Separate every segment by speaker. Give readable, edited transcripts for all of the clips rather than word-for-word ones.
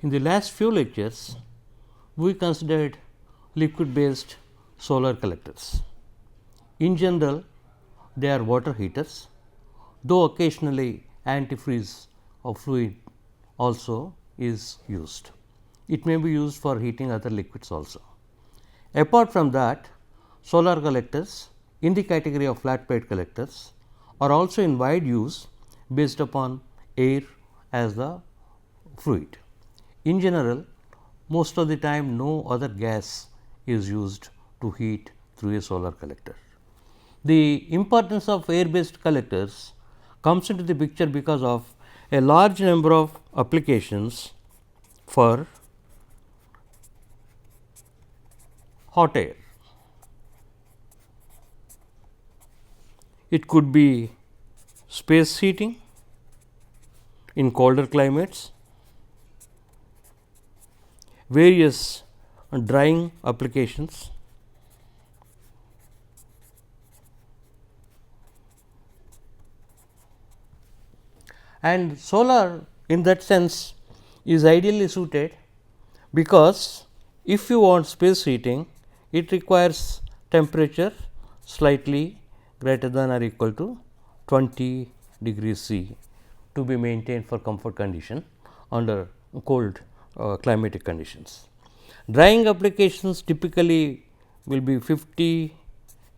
Speaker 1: In the last few lectures, we considered liquid based solar collectors. In general, they are water heaters, though occasionally antifreeze or fluid also is used. It may be used for heating other liquids also. Apart from that, solar collectors in the category of flat plate collectors are also in wide use based upon air as the fluid. In general, most of the time no other gas is used to heat through a solar collector. The importance of air based collectors comes into the picture because of a large number of applications for hot air. It could be space heating in colder climates, various drying applications, and solar in that sense is ideally suited, because if you want space heating, it requires temperature slightly greater than or equal to 20 degrees C to be maintained for comfort condition under cold climatic conditions. Drying applications typically will be 50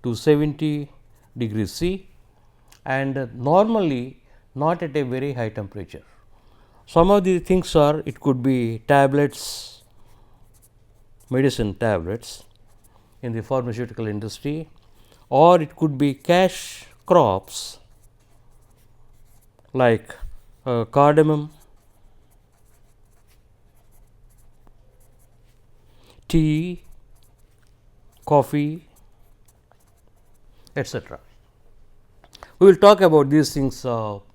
Speaker 1: to 70 degrees C, and normally not at a very high temperature. Some of the things are, it could be tablets, medicine tablets in the pharmaceutical industry, or it could be cash crops like cardamom, tea, coffee, etc. We will talk about these things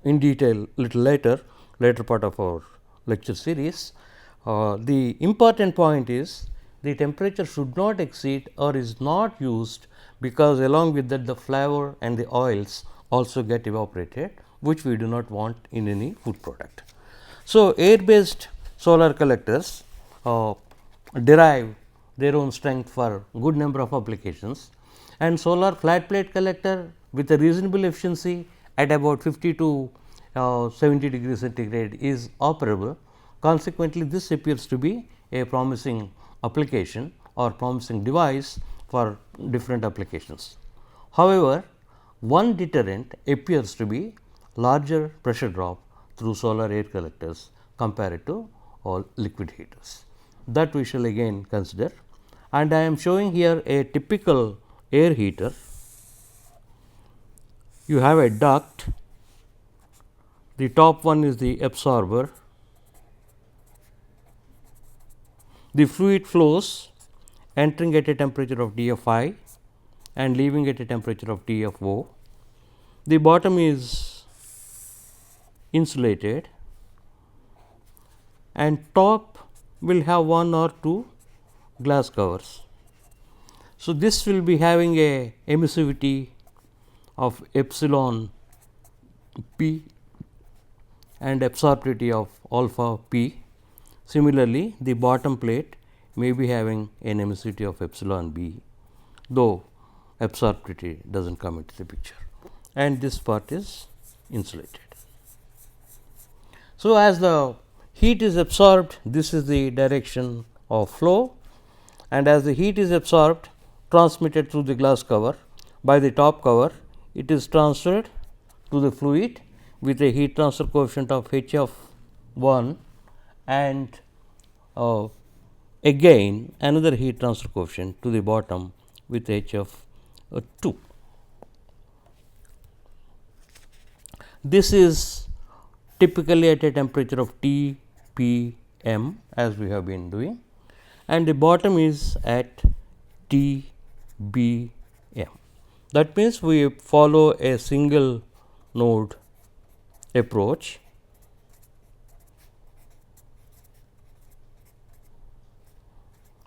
Speaker 1: in detail little later part of our lecture series. The important point is the temperature should not exceed or is not used, because along with that the flavor and the oils also get evaporated, which we do not want in any food product. So, air based solar collectors derive their own strength for good number of applications, and solar flat plate collector with a reasonable efficiency at about 50 to 70 degrees centigrade is operable. Consequently, this appears to be a promising application or promising device for different applications. However, one deterrent appears to be larger pressure drop through solar air collectors compared to all liquid heaters. That we shall again consider, and I am showing here a typical air heater. You have a duct, the top one is the absorber, the fluid flows entering at a temperature of DFI and leaving at a temperature of TFO. The bottom is insulated and top will have one or two glass covers. So, this will be having a emissivity of epsilon p and absorptivity of alpha p. Similarly, the bottom plate may be having an emissivity of epsilon b, though absorptivity does not come into the picture, and this part is insulated. So, as the heat is absorbed, this is the direction of flow, and as the heat is absorbed, transmitted through the glass cover by the top cover, it is transferred to the fluid with a heat transfer coefficient of H of 1 and again another heat transfer coefficient to the bottom with H of 2. This is typically at a temperature of T P m as we have been doing, and the bottom is at T B m. That means, we follow a single node approach.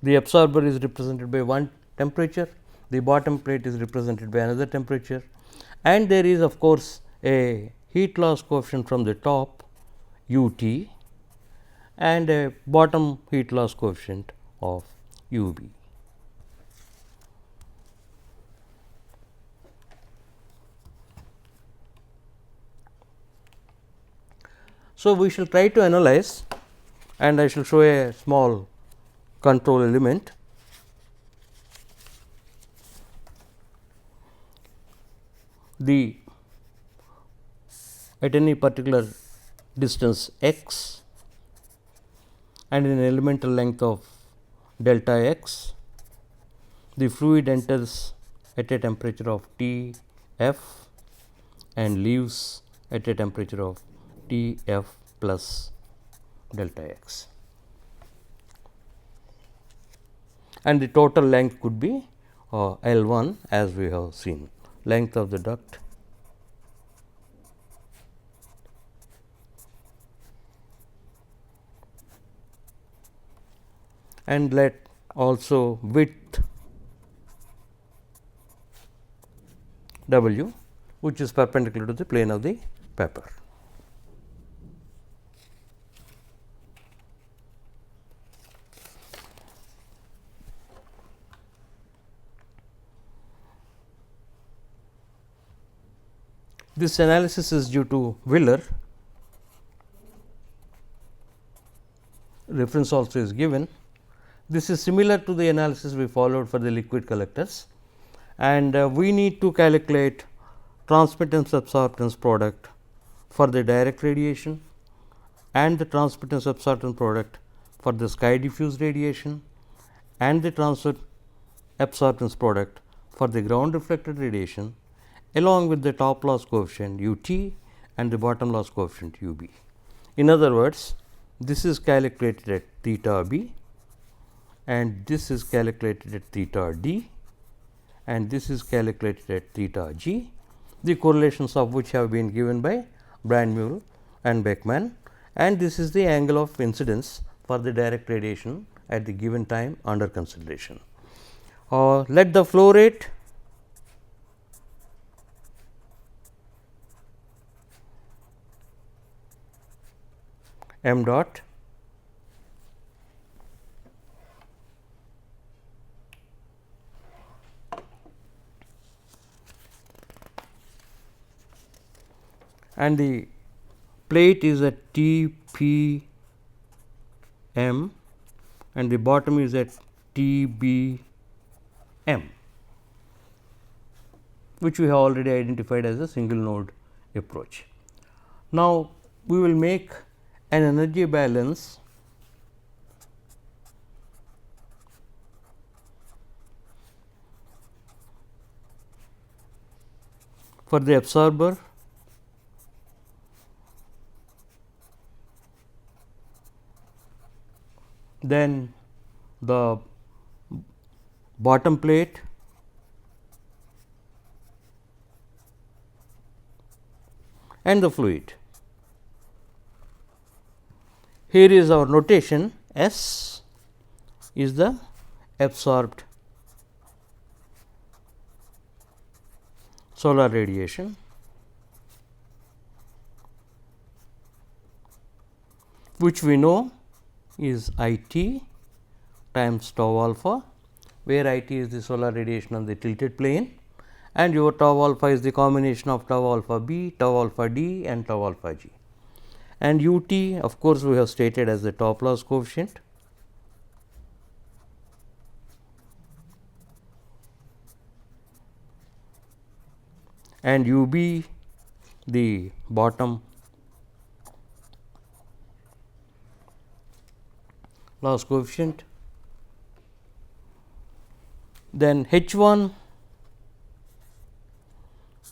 Speaker 1: The absorber is represented by one temperature, the bottom plate is represented by another temperature, and there is of course a heat loss coefficient from the top U t, and a bottom heat loss coefficient of u b. So, we shall try to analyze, and I shall show a small control element. The at any particular distance x and an elemental length of delta x, the fluid enters at a temperature of T f and leaves at a temperature of T f plus delta x, and the total length could be L 1 as we have seen, length of the duct and let also width W, which is perpendicular to the plane of the paper. This analysis is due to Wheeler. Reference also is given. This is similar to the analysis we followed for the liquid collectors, and we need to calculate transmittance absorptance product for the direct radiation and the transmittance absorptance product for the sky diffuse radiation and the transfer absorptance product for the ground reflected radiation, along with the top loss coefficient u t and the bottom loss coefficient u b. In other words, this is calculated at theta b and this is calculated at theta d and this is calculated at theta g, the correlations of which have been given by Brandmühl and Beckmann, and this is the angle of incidence for the direct radiation at the given time under consideration. Let the flow rate m dot and the plate is at T P m and the bottom is at T B m, which we have already identified as a single node approach. Now, we will make an energy balance for the absorber, then the bottom plate, and the fluid. Here is our notation. S is the absorbed solar radiation, which we know is I t times tau alpha, where I t is the solar radiation on the tilted plane and your tau alpha is the combination of tau alpha b, tau alpha d and tau alpha g. And u t of course, we have stated as the top loss coefficient, and u b the bottom loss coefficient. Then H 1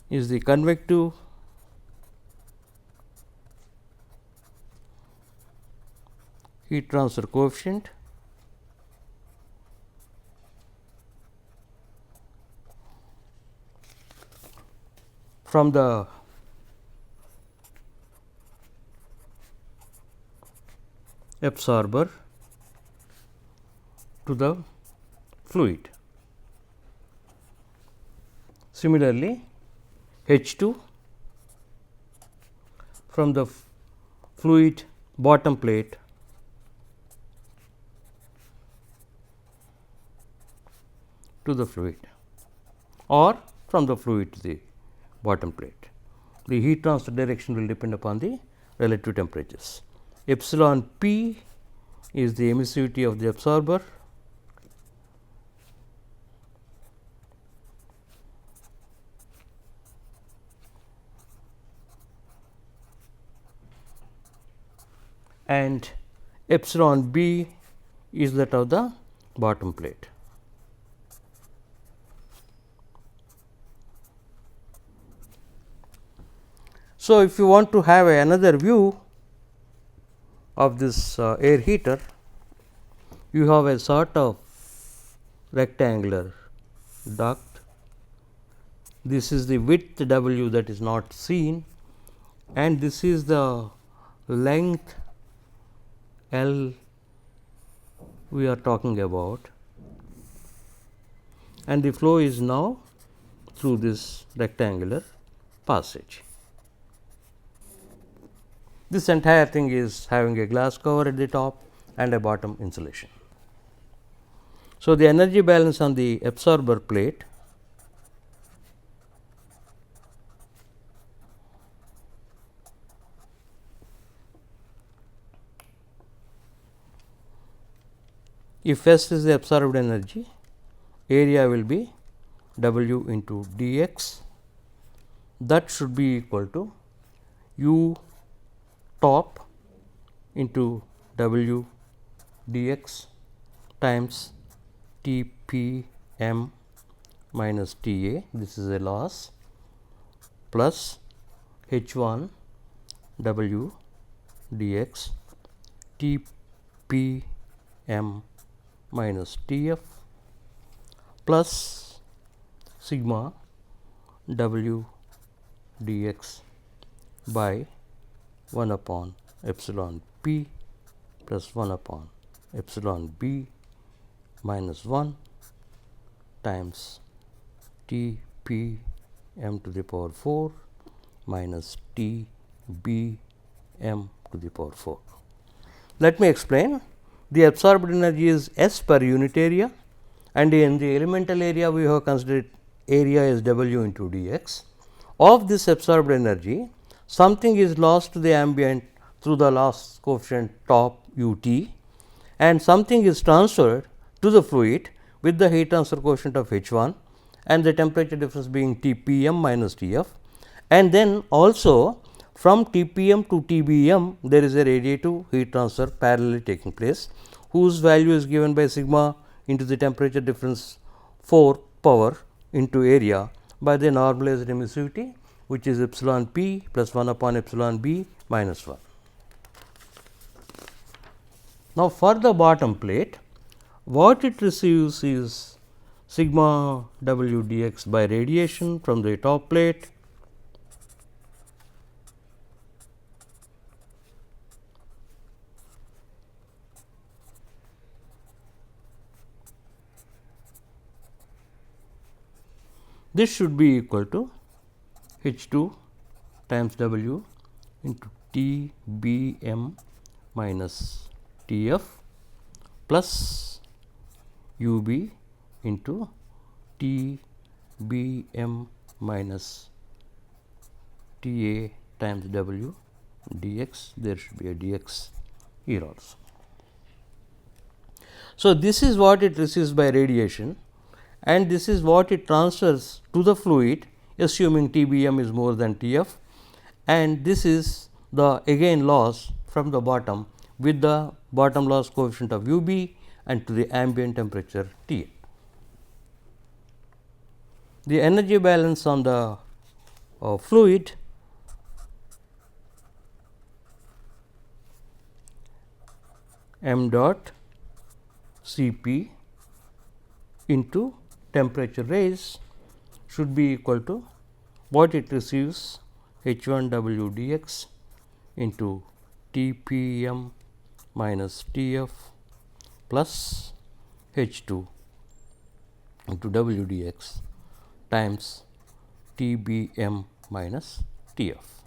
Speaker 1: is the convective heat transfer coefficient, from the absorber to the fluid. Similarly, H 2 from the fluid bottom plate to the fluid or from the fluid to the bottom plate. The heat transfer direction will depend upon the relative temperatures. Epsilon P is the emissivity of the absorber, and epsilon B is that of the bottom plate. So, if you want to have another view of this air heater, you have a sort of rectangular duct. This is the width W that is not seen, and this is the length L we are talking about, and the flow is now through this rectangular passage. This entire thing is having a glass cover at the top and a bottom insulation. So, the energy balance on the absorber plate if S is the absorbed energy, area will be W into dx, that should be equal to U top into W dx times T P m minus T A, this is a loss, plus H 1 W dx T P m minus T f plus sigma W dx by 1 upon epsilon P plus 1 upon epsilon B minus 1 times T P m to the power 4 minus T B m to the power 4. Let me explain. The absorbed energy is S per unit area, and in the elemental area we have considered area is W into dx. Of this absorbed energy, something is lost to the ambient through the loss coefficient top U t, and something is transferred to the fluid with the heat transfer coefficient of H 1 and the temperature difference being T P m minus T f, and then also from T P m to T B m there is a radiative heat transfer parallelly taking place, whose value is given by sigma into the temperature difference 4 power into area by the normalized emissivity, which is epsilon P plus 1 upon epsilon B minus 1. Now, for the bottom plate, what it receives is sigma W dx by radiation from the top plate this should be equal to H 2 times W into T B m minus T f plus U B into T B m minus T A times W dx, there should be a dx here also. So, this is what it receives by radiation, and this is what it transfers to the fluid, assuming T B m is more than T f, and this is the again loss from the bottom with the bottom loss coefficient of U B and to the ambient temperature T A. The energy balance on the fluid m dot C P into temperature raise should be equal to what it receives H 1 W dx into T P m minus T f plus H 2 into W dx times T B m minus T f.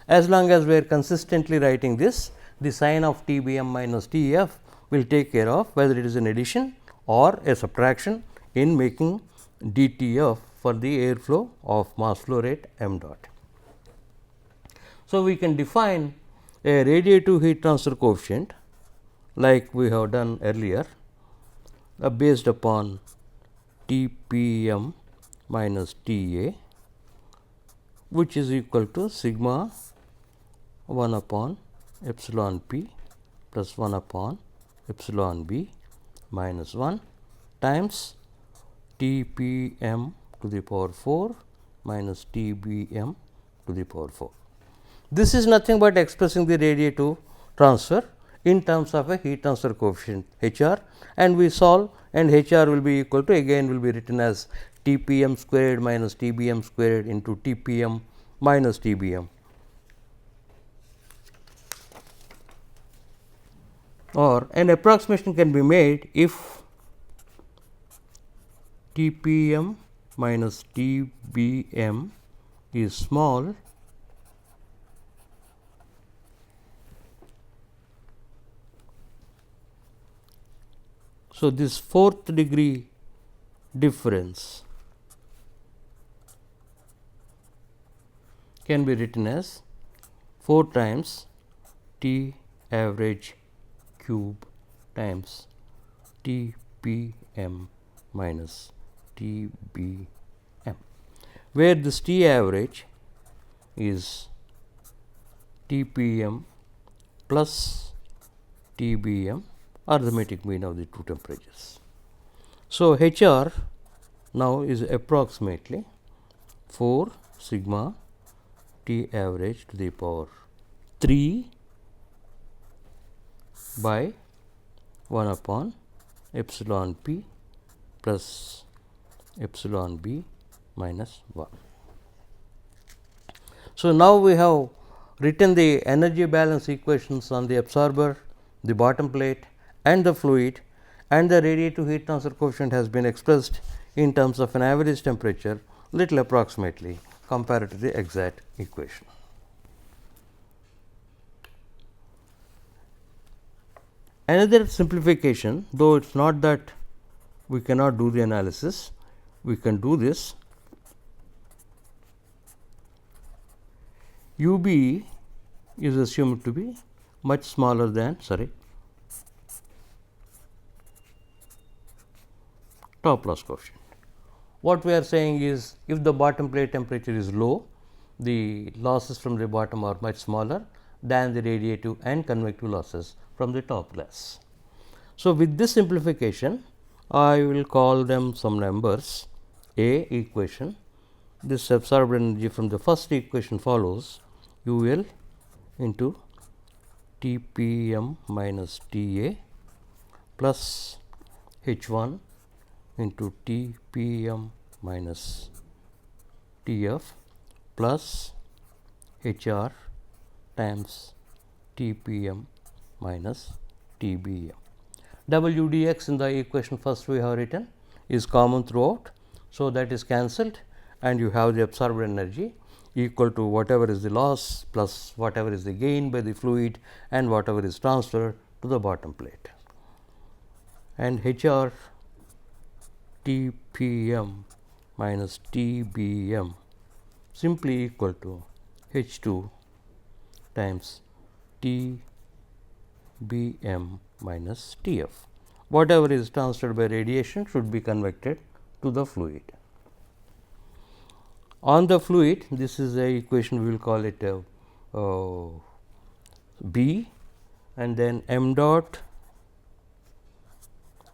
Speaker 1: As long as we are consistently writing this, the sign of T B m minus T f will take care of whether it is an addition or a subtraction in making dTf for the airflow of mass flow rate m dot. So, we can define a radiative heat transfer coefficient like we have done earlier based upon Tpm minus Ta, which is equal to sigma 1 upon epsilon p plus 1 upon epsilon b minus 1 times Tpm to the power 4 minus Tbm to the power 4. This is nothing but expressing the radiative transfer in terms of a heat transfer coefficient Hr, and we solve, and Hr will be equal to, again will be written as Tpm squared minus Tbm squared into Tpm minus Tbm, or an approximation can be made if Tpm minus Tbm is small, so this fourth degree difference can be written as 4 times T average cube times Tpm minus Tbm, where this T average is Tpm plus Tbm, arithmetic mean of the two temperatures. So, Hr now is approximately 4 sigma T average to the power 3 by 1 upon epsilon p plus epsilon b minus 1. So, now we have written the energy balance equations on the absorber, the bottom plate and the fluid, and the radiative heat transfer coefficient has been expressed in terms of an average temperature little approximately compared to the exact equation. Another simplification, though it is not that we cannot do the analysis, we can do this. UB is assumed to be much smaller than top loss coefficient. What we are saying is, if the bottom plate temperature is low, the losses from the bottom are much smaller than the radiative and convective losses from the top glass. So, with this simplification, I will call them some numbers. A equation, this absorbed energy from the first equation follows UL into Tpm minus Ta plus H1 into Tpm minus Tf plus Hr times Tpm minus Tbm. Wdx in the equation first we have written is common throughout. So, that is cancelled and you have the absorbed energy equal to whatever is the loss plus whatever is the gain by the fluid and whatever is transferred to the bottom plate, and Hr Tpm minus Tbm simply equal to H2 times Tbm minus Tf. Whatever is transferred by radiation should be convected to the fluid. On the fluid, this is a equation, we will call it B, and then m dot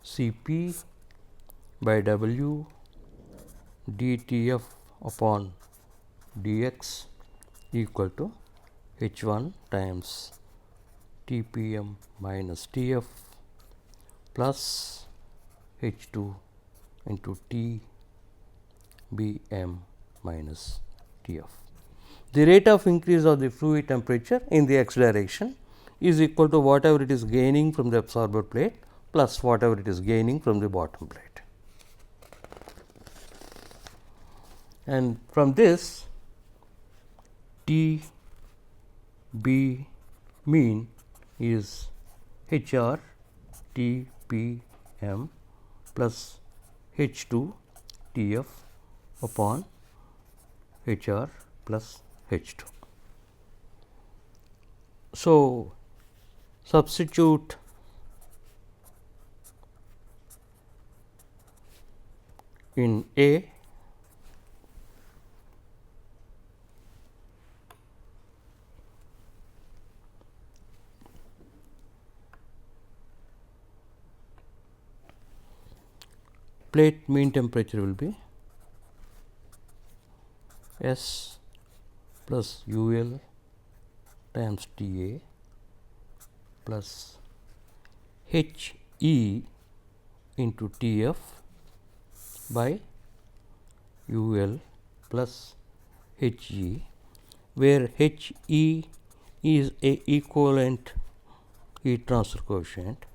Speaker 1: Cp by W dTf upon dx equal to H1 times Tpm minus Tf plus H2 into Tbm minus Tf. The rate of increase of the fluid temperature in the x direction is equal to whatever it is gaining from the absorber plate plus whatever it is gaining from the bottom plate. And from this, T B mean is Hr Tpm plus H 2 T f upon H r plus H 2. So, substitute in A plate mean temperature will be S plus U L times T A plus H E into T f by U L plus H E, where H E is a equivalent heat transfer coefficient.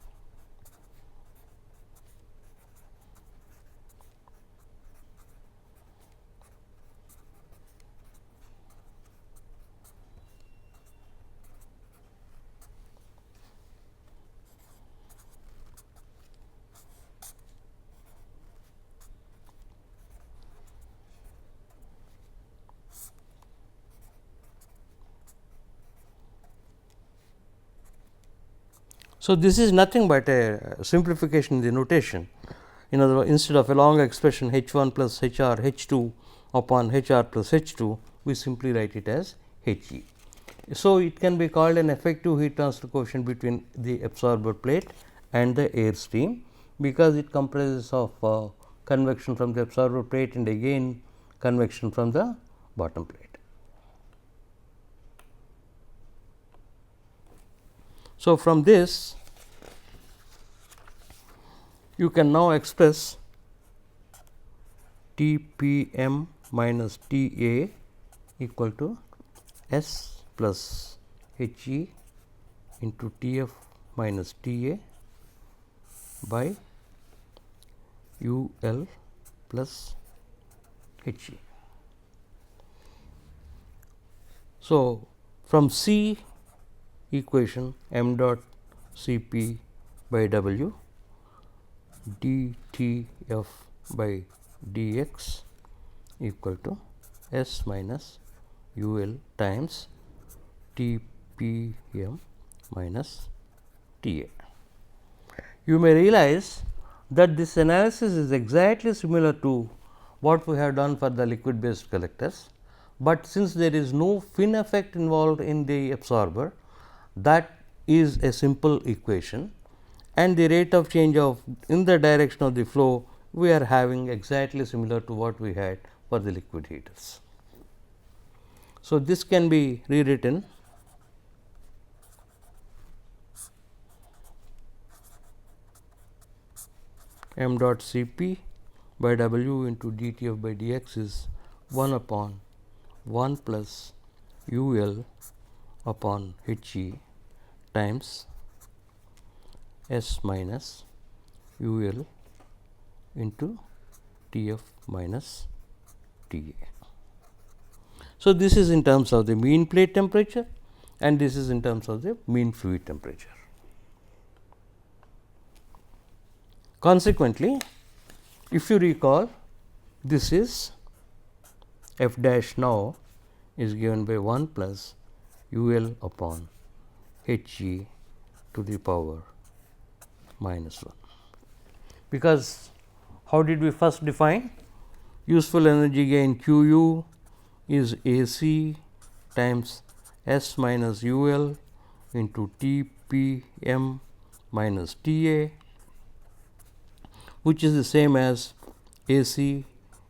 Speaker 1: So, this is nothing but a simplification in the notation. In other words, instead of a long expression H 1 plus H r H 2 upon H r plus H 2, we simply write it as H e. So, it can be called an effective heat transfer coefficient between the absorber plate and the air stream, because it comprises of convection from the absorber plate and again convection from the bottom plate. So, from this you can now express T p m minus T a equal to S plus H e into T f minus T a by U L plus H e. So, from C equation m dot C p by W d T f by d x equal to S minus U L times T p m minus T a. You may realize that this analysis is exactly similar to what we have done for the liquid based collectors, but since there is no fin effect involved in the absorber, that is a simple equation, and the rate of change of in the direction of the flow we are having exactly similar to what we had for the liquid heaters. So, this can be rewritten m dot C p by W into d T f by d x is 1 upon 1 plus U L upon H e times S minus U L into T f minus T a. So, this is in terms of the mean plate temperature and this is in terms of the mean fluid temperature. Consequently, if you recall, this is f dash now is given by 1 plus U L upon H e to the power minus 1, because how did we first define? Useful energy gain Q u is A c times S minus U L into T p m minus T a, which is the same as A c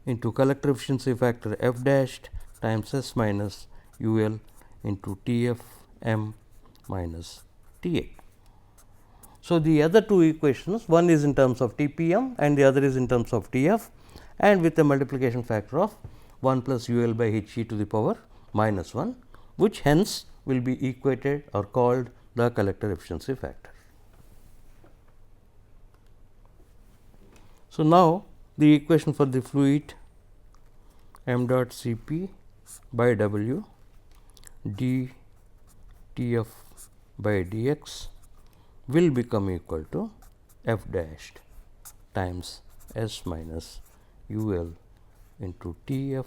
Speaker 1: into collector efficiency factor f dashed times S minus U L into T f m minus T a. So, the other two equations, one is in terms of T p m and the other is in terms of T f, and with a multiplication factor of 1 plus U L by H e to the power minus 1, which hence will be equated or called the collector efficiency factor. So, now the equation for the fluid m dot C p by W d T f by d x will become equal to f dashed times S minus U L into T F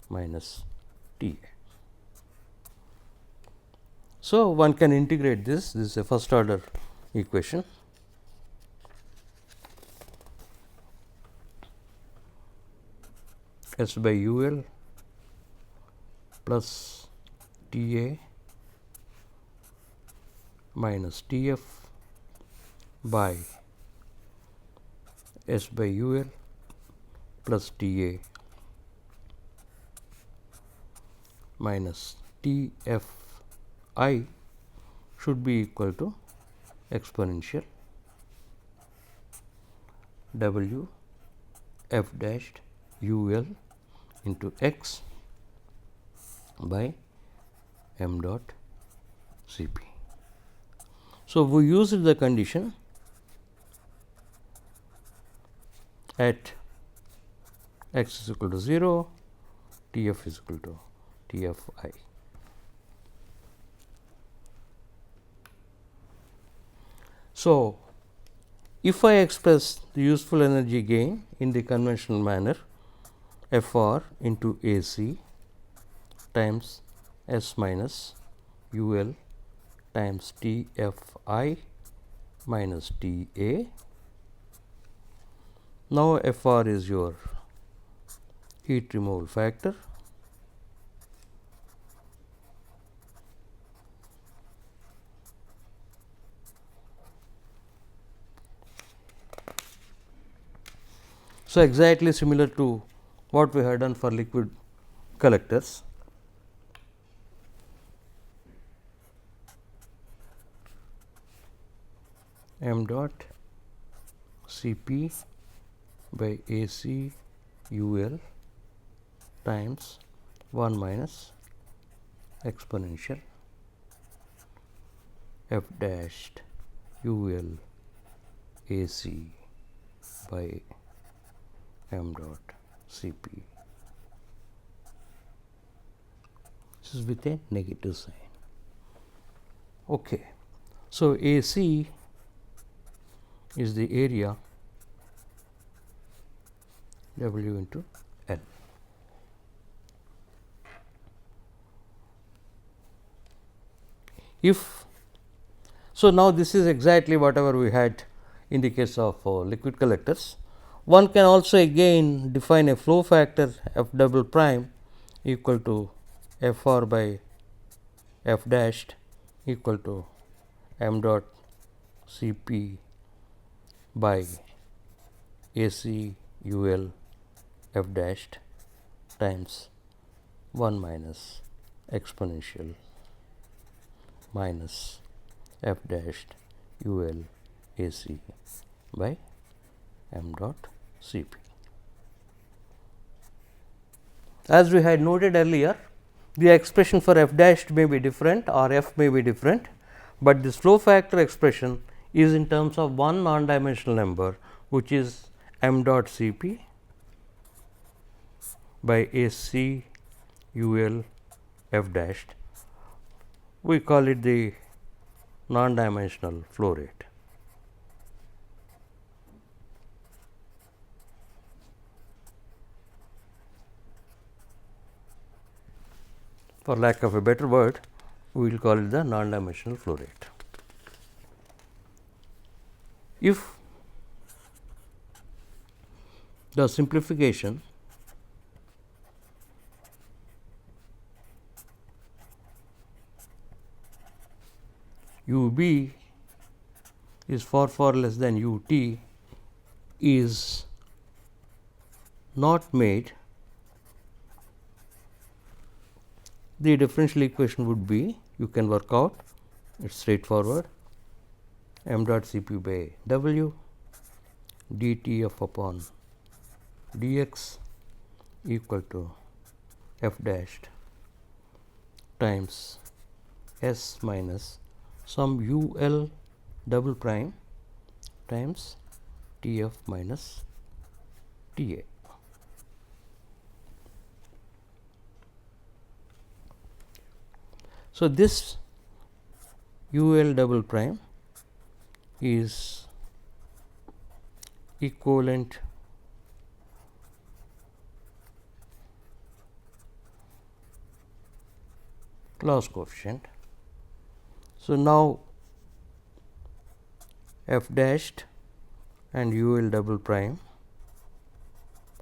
Speaker 1: minus T A. So, one can integrate this is a first order equation. S by U L plus T A minus T F by S by U L plus T A minus T F I should be equal to exponential W f dashed U L into x by m dot C P. So, we used the condition at x is equal to 0, T f is equal to T f I. So, if I express the useful energy gain in the conventional manner, F r into A c times S minus U L times T f I minus T A. Now, F r is your heat removal factor. So, exactly similar to what we had done for liquid collectors. M dot C P by A C U L times 1 minus exponential f dashed U L A C by m dot C P. This is with a negative sign. Okay. So, A C is the area W into L. If so, now this is exactly whatever we had in the case of liquid collectors. One can also again define a flow factor f double prime equal to f r by f dashed equal to m dot C P by A C U L f dashed times 1 minus exponential minus f dashed U L A C by m dot C P. As we had noted earlier, the expression for f dashed may be different or f may be different, but this flow factor expression is in terms of one non-dimensional number, which is m dot C P by A C U L f dashed. We call it the non-dimensional flow rate. For lack of a better word, we will call it the non-dimensional flow rate. If the simplification U b is far less than U t is not made, the differential equation would be, you can work out, it is straightforward, m dot C P by W d T f upon d x equal to f dashed times S minus some U L double prime times T f minus T A. So, this U L double prime is equivalent loss coefficient. So, now f dashed and u l double prime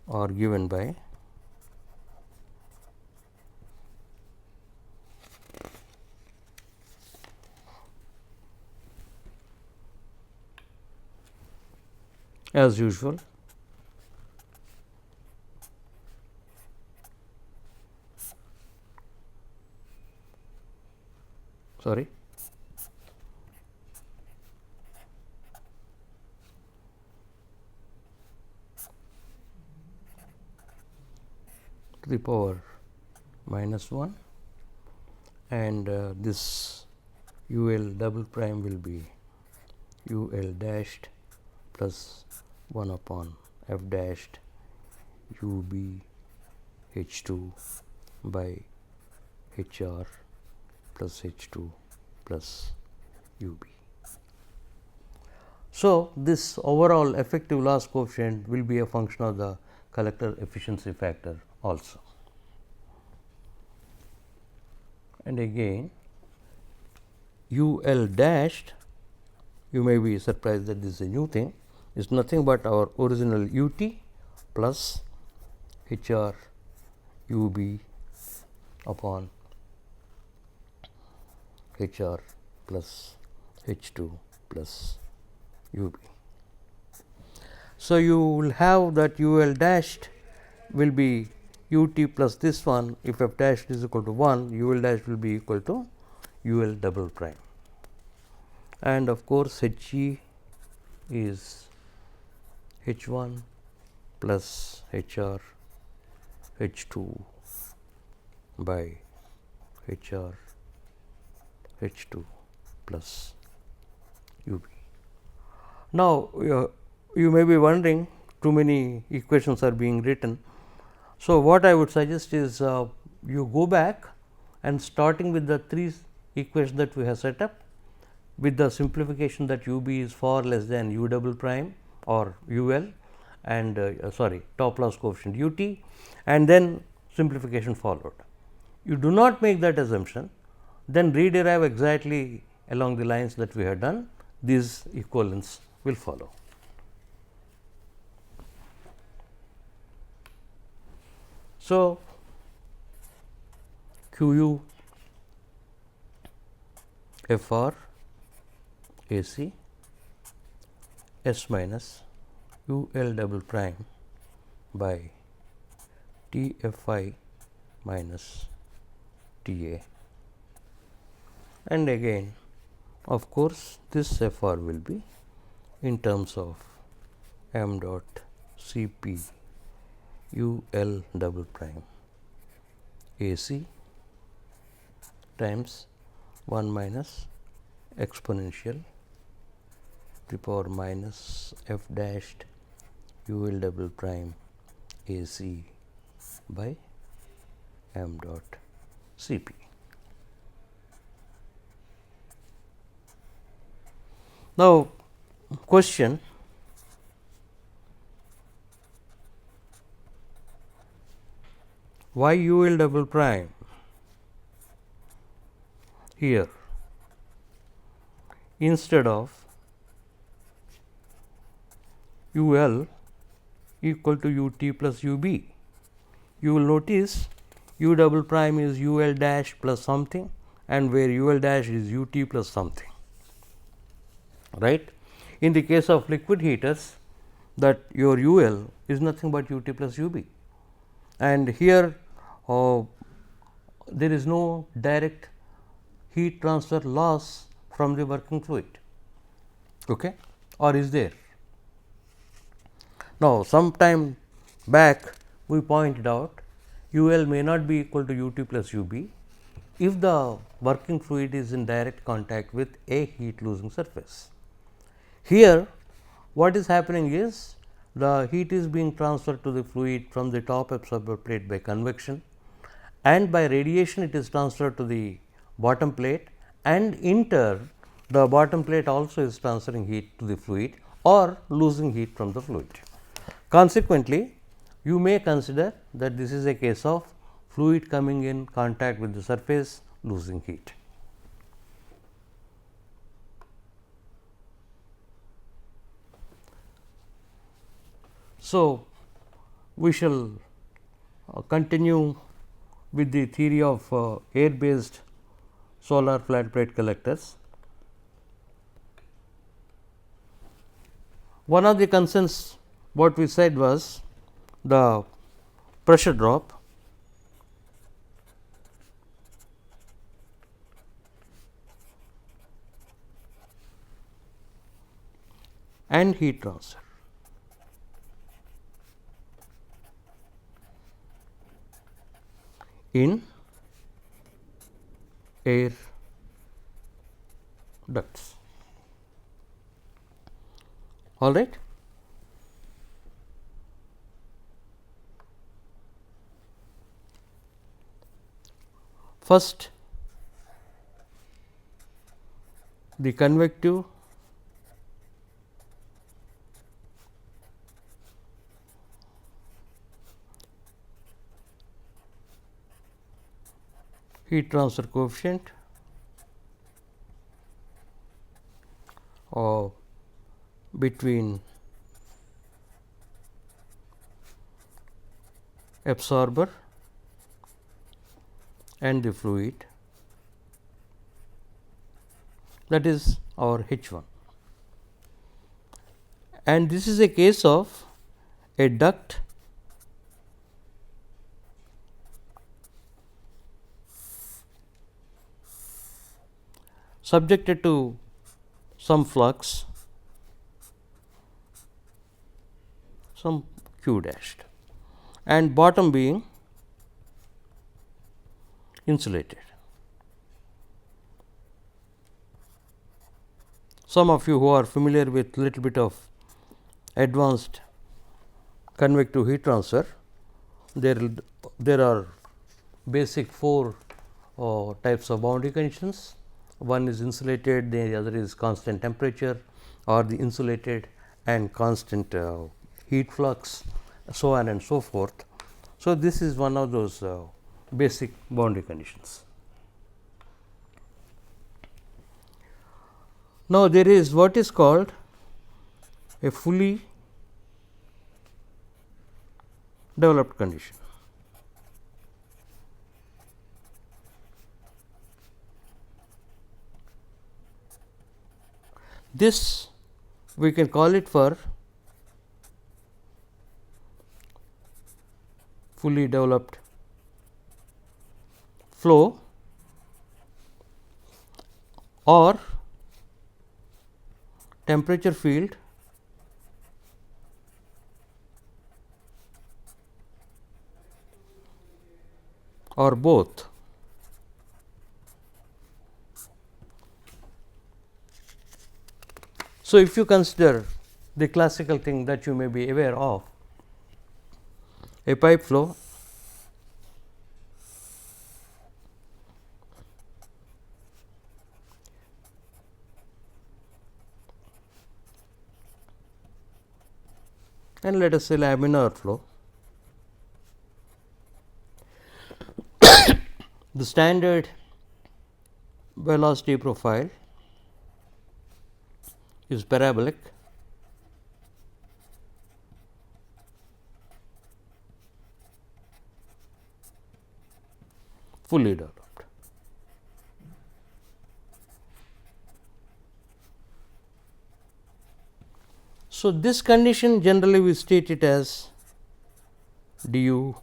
Speaker 1: are given by as usual sorry to the power minus 1 and this u l double prime will be u l dashed plus 1 upon f dashed u b h 2 by h r plus h 2 plus u b. So, this overall effective loss coefficient will be a function of the collector efficiency factor also. And again u l dashed, you may be surprised that this is a new thing, is nothing but our original u t plus h r u b upon h r plus h 2 plus u b. So, you will have that u l dashed will be u t plus this one, if f dashed is equal to 1, u l dashed will be equal to u l double prime, and of course, h e is h 1 plus h r h 2 by h r h 2 plus u b. Now, you may be wondering, too many equations are being written. So, what I would suggest is you go back and starting with the 3 equations that we have set up, with the simplification that u b is far less than u double prime or u l and sorry top loss coefficient u t, and then simplification followed. You do not make that assumption, then rederive exactly along the lines that we have done, these equivalents will follow. So, q u f r a c s minus u l double prime by t f I minus t a, and again of course, this f r will be in terms of m dot c p u l double prime a c times 1 minus exponential to the power minus f dashed u l double prime a c by m dot c p. Now, question: why u l double prime here instead of u l equal to u t plus u b? You will notice u double prime is u l dash plus something, and where u l dash is u t plus something, right. In the case of liquid heaters, that your u l is nothing but u t plus u b, and here there is no direct heat transfer loss from the working fluid, okay, or is there? Now, some time back we pointed out u l may not be equal to u t plus u b if the working fluid is in direct contact with a heat losing surface. Here what is happening is the heat is being transferred to the fluid from the top absorber plate by convection, and by radiation it is transferred to the bottom plate, and in turn the bottom plate also is transferring heat to the fluid or losing heat from the fluid. Consequently, you may consider that this is a case of fluid coming in contact with the surface losing heat. So, we shall continue with the theory of air based solar flat plate collectors. One of the concerns what we said was the pressure drop and heat transfer. In air ducts. All right. First, the convective heat transfer coefficient of between absorber and the fluid, that is our H 1, and this is a case of a duct subjected to some flux, some Q dashed, and bottom being insulated. Some of you who are familiar with little bit of advanced convective heat transfer, there are basic four types of boundary conditions. One is insulated, the other is constant temperature, or the insulated and constant heat flux, so on and so forth. So, this is one of those basic boundary conditions. Now, there is what is called a fully developed condition. This we can call it for fully developed flow or temperature field or both. So, if you consider the classical thing that you may be aware of, a pipe flow and let us say laminar flow, the standard velocity profile is parabolic, fully developed. So, this condition generally we state it as du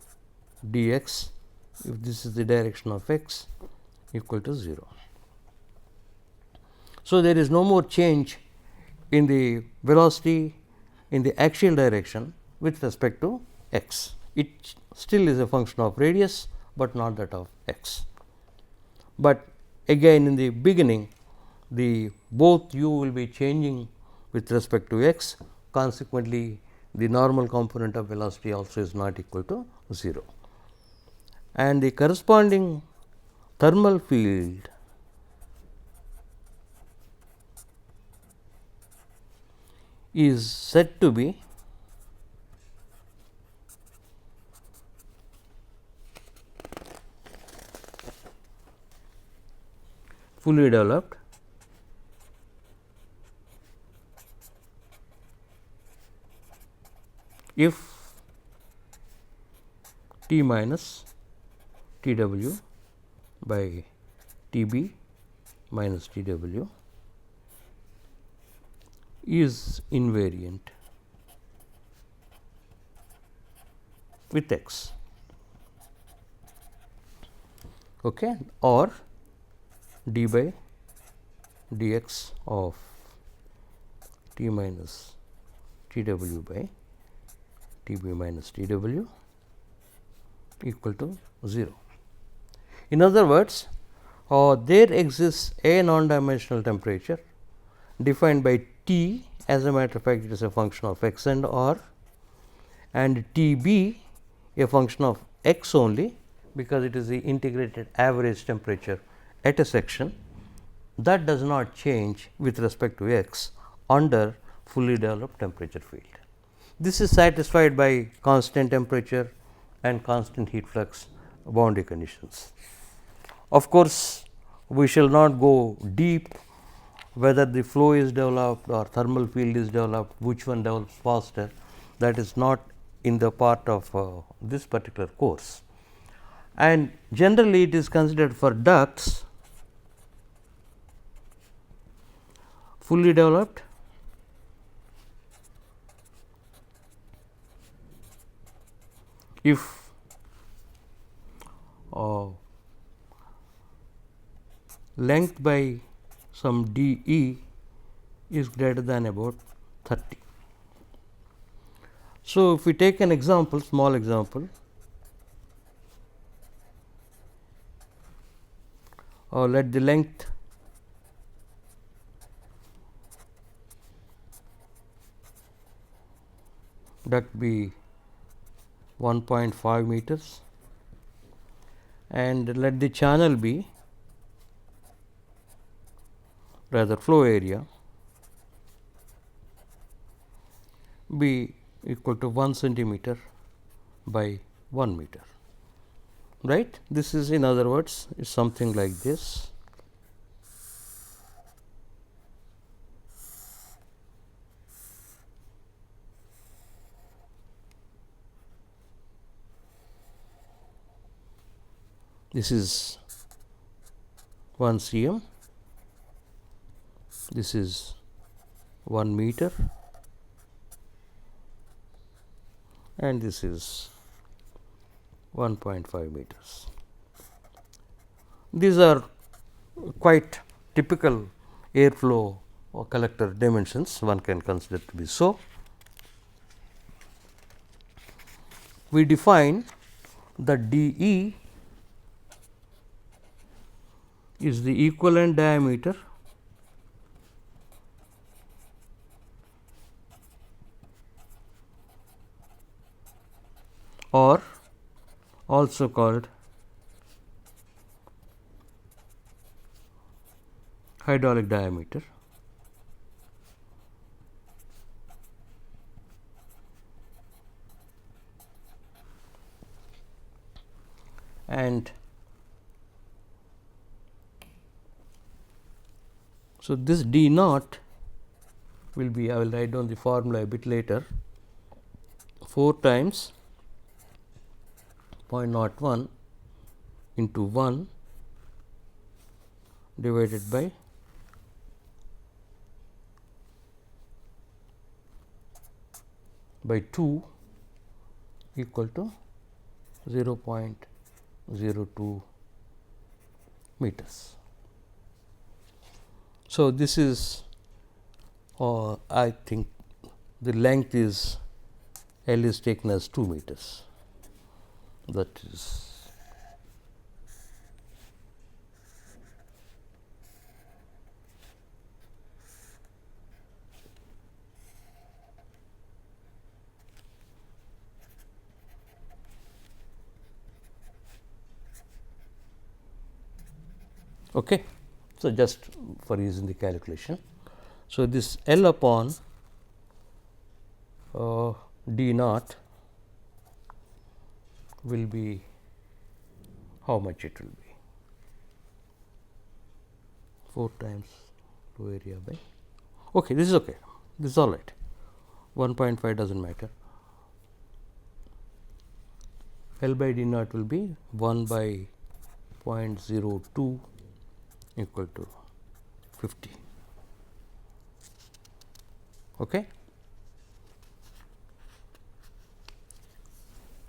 Speaker 1: dx, if this is the direction of x, equal to 0. So, there is no more change in the velocity in the axial direction with respect to x. It still is a function of radius, but not that of x. But again in the beginning, the both u will be changing with respect to x, consequently the normal component of velocity also is not equal to 0, and the corresponding thermal field is said to be fully developed if T minus T w by T b minus T w is invariant with x, okay, or d by dx of T minus T w by T b minus T w equal to 0. In other words, there exists a non-dimensional temperature defined by T, as a matter of fact it is a function of x and r, and T b a function of x only, because it is the integrated average temperature at a section that does not change with respect to x under fully developed temperature field. This is satisfied by constant temperature and constant heat flux boundary conditions. Of course, we shall not go deep whether the flow is developed or thermal field is developed, which one develops faster, that is not in the part of this particular course. And generally it is considered for ducts fully developed if length by some d e is greater than about 30. So, if we take an example, small example, let the length duct be 1.5 meters and let the channel be, rather flow area be equal to 1 centimeter by 1 meter, right. This is, in other words, is something like this. This is 1 cm, this is 1 meter, and this is 1.5 meters. These are quite typical airflow or collector dimensions, one can consider to be so. We define that d e is the equivalent diameter or also called hydraulic diameter and so this d naught will be, I will write down the formula a bit later, 4 times 0.01 into 1 divided by by 2 equal to 0.02 meters. So, this is I think the length is L is taken as 2 meters, that is okay. So, just for using the calculation. So, this L upon d naught will be how much it will be? 4 times flow area by, okay, this is okay, this is all right, 1.5 does not matter. L by d naught will be 1 by 0.02 equal to 50. Okay.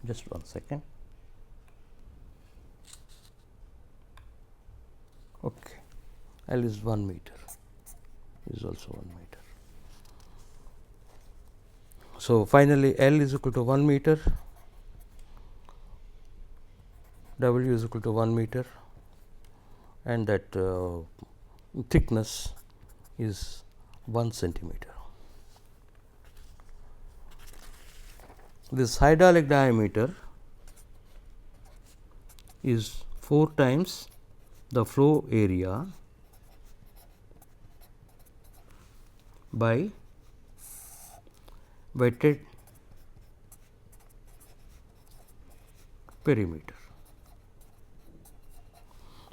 Speaker 1: Just one second. Okay. L is 1 meter, is also 1 meter. So, finally, L is equal to 1 meter, W is equal to 1 meter, and that thickness is 1 centimeter. This hydraulic diameter is 4 times the flow area by wetted perimeter.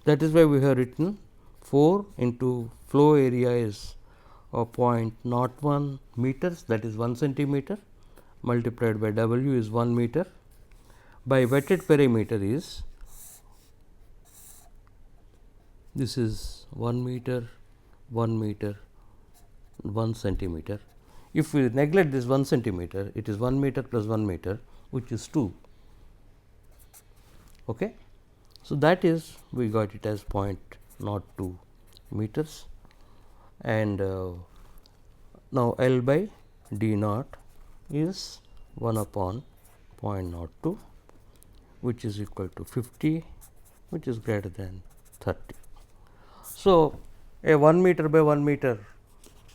Speaker 1: That is why we have written 4 into flow area is 0.01 meters, that is 1 centimeter, multiplied by W is 1 meter, by wetted perimeter is, this is 1 meter, 1 meter, 1 centimeter. If we neglect this 1 centimeter, it is 1 meter plus 1 meter, which is 2. Okay. So, that is we got it as 0.02 meters, and now L by d naught is 1 upon 0.02, which is equal to 50, which is greater than 30. So, a 1 meter by 1 meter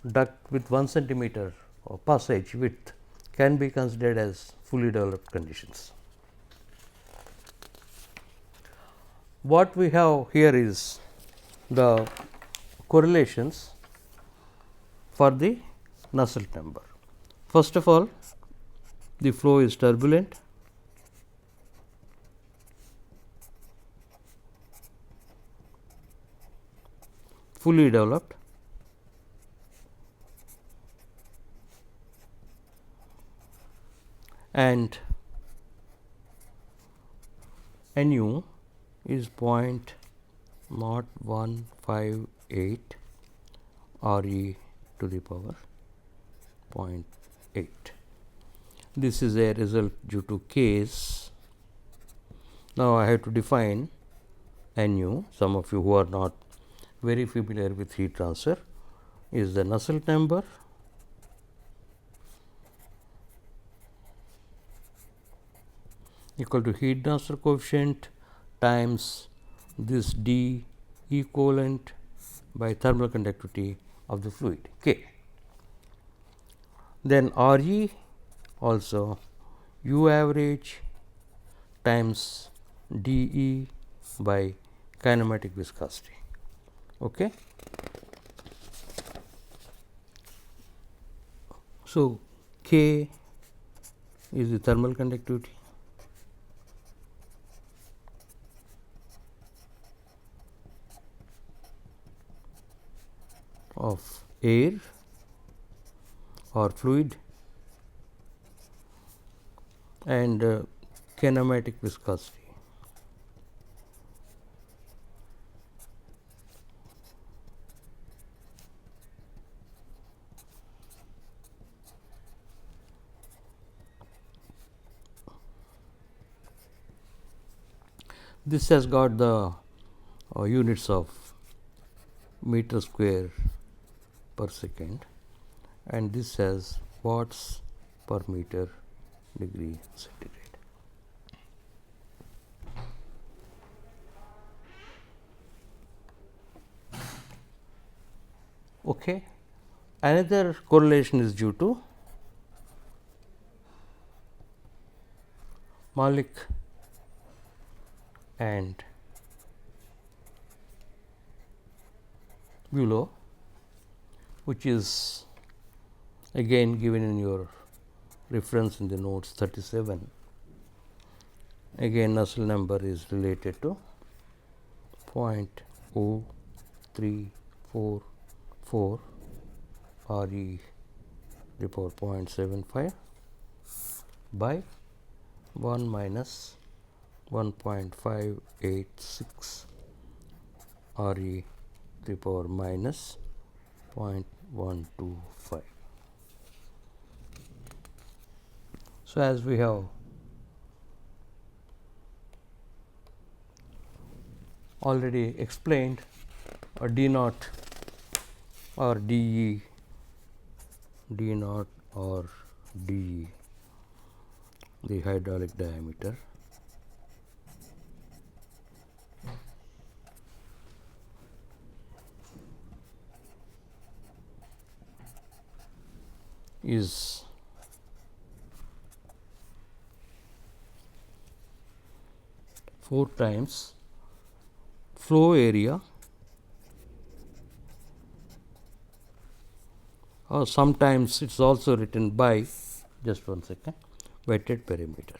Speaker 1: duct with 1 centimeter of passage width can be considered as fully developed conditions. What we have here is the correlations for the Nusselt number. First of all, the flow is turbulent, fully developed, and Nu is 0.0158 Re to the power 0.8. This is a result due to case. Now, I have to define Nu. Some of you who are not very familiar with heat transfer is the Nusselt number equal to heat transfer coefficient times this d equivalent by thermal conductivity of the fluid K. Then Re also U average times dE by kinematic viscosity. Okay. So, K is the thermal conductivity, of air or fluid, and kinematic viscosity. This has got the units of meter square per second, and this has watts per meter degree centigrade. Okay. Another correlation is due to Malik and Bulow, which is again given in your reference in the notes 37. Again, Nusselt number is related to 0.034 4 RE to the power 0.75 by 1 minus 1.586 RE to the power minus 0.125. So, as we have already explained, d naught or d naught or d, the hydraulic diameter, is four times flow area, or sometimes it is also written by, just one second, wetted perimeter.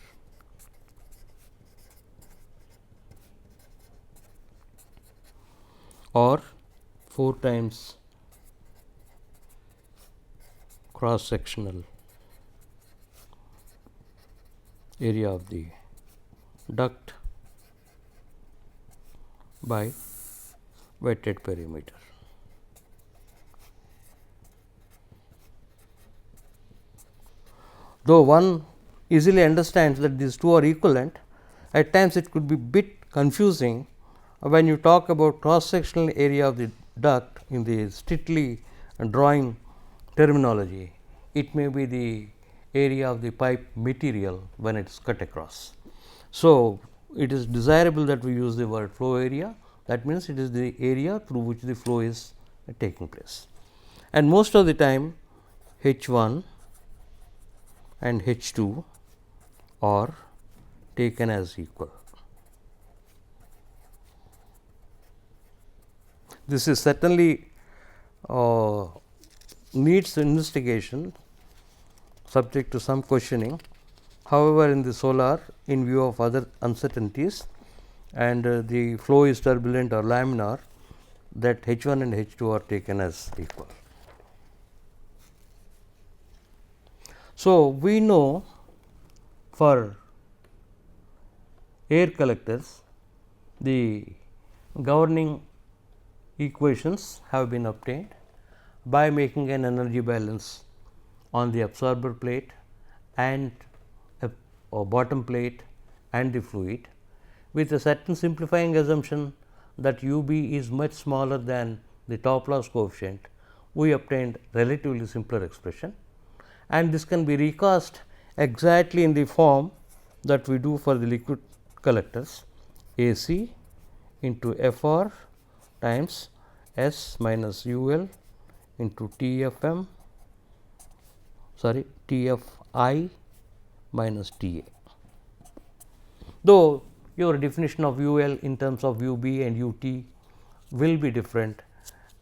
Speaker 1: Or 4 times cross sectional area of the duct by wetted perimeter. Though one easily understands that these two are equivalent, at times it could be bit confusing when you talk about cross sectional area of the duct in the strictly drawing terminology. It may be the area of the pipe material when it is cut across. So, it is desirable that we use the word flow area, that means it is the area through which the flow is taking place. And most of the time H 1 and H 2 are taken as equal. This is certainly needs investigation, subject to some questioning. However, in the solar, in view of other uncertainties and the flow is turbulent or laminar, that H 1 and H 2 are taken as equal. So, we know for air collectors the governing equations have been obtained by making an energy balance on the absorber plate and a bottom plate and the fluid, with a certain simplifying assumption that U b is much smaller than the top loss coefficient. We obtained relatively simpler expression, and this can be recast exactly in the form that we do for the liquid collectors, A c into F r times S minus U L into T f m, sorry, T f I minus T a. Though your definition of U L in terms of U b and U t will be different,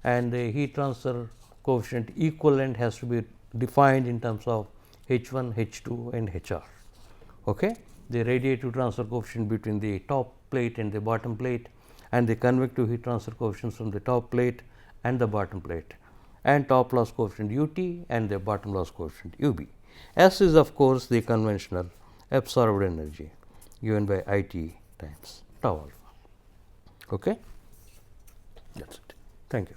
Speaker 1: and the heat transfer coefficient equivalent has to be defined in terms of H 1, H 2 and H r. Okay? The radiative transfer coefficient between the top plate and the bottom plate, and the convective heat transfer coefficients from the top plate and the bottom plate, and top loss coefficient U t and the bottom loss coefficient U b. S is of course the conventional absorbed energy given by I t times tau alpha. Okay? That is it. Thank you.